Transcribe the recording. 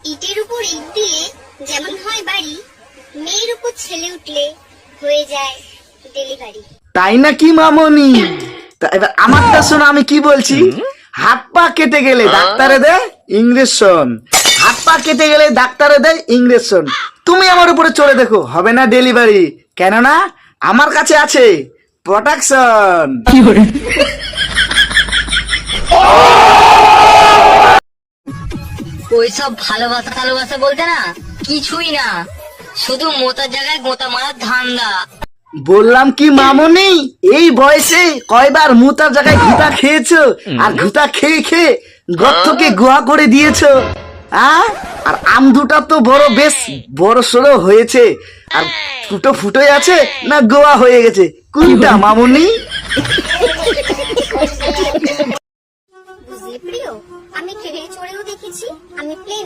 ইটের উপর ইট দিলে যেমন হয় বাড়ি, মেয়ের উপর ছেলে উঠলে হয়ে যায় ডেলিভারি। তাই নাকি মামনি? তা এবার আমারটা শোনো, আমি কি বলছি। হাত পা কেটে গেলে ডাক্তারে দেয় ইঞ্জেকশন, হাত পা কেটে গেলে ডাক্তারে দেয় ইঞ্জেকশন। তুমি আমার উপরে চড়ে দেখো, হবে না ডেলিভারি, কেননা আমার কাছে আছে প্রোটেকশন। ওইসব ভালোবাসা টালোবাসা বলতে না কিছুই না, শুধু মোতার জায়গায় গোতা মারার ধান্দা। বললাম কি মামনি, এই বয়সে কয়বার মুতার জায়গায় ঘুতা খেয়েছো, আর ঘুতা খেয়ে খেয়ে গর্তকে গুহা করে দিয়েছো। আর আম দুটা তো বড়, বেশ বড় সড়ো হয়েছে, আর ফুটো ফুটোই আছে না গোয়া হয়ে গেছে, কোনটা মামনি? বুঝলে প্রিয়, আমি ট্রেনে চড়েও দেখেছি, আমি প্লেনে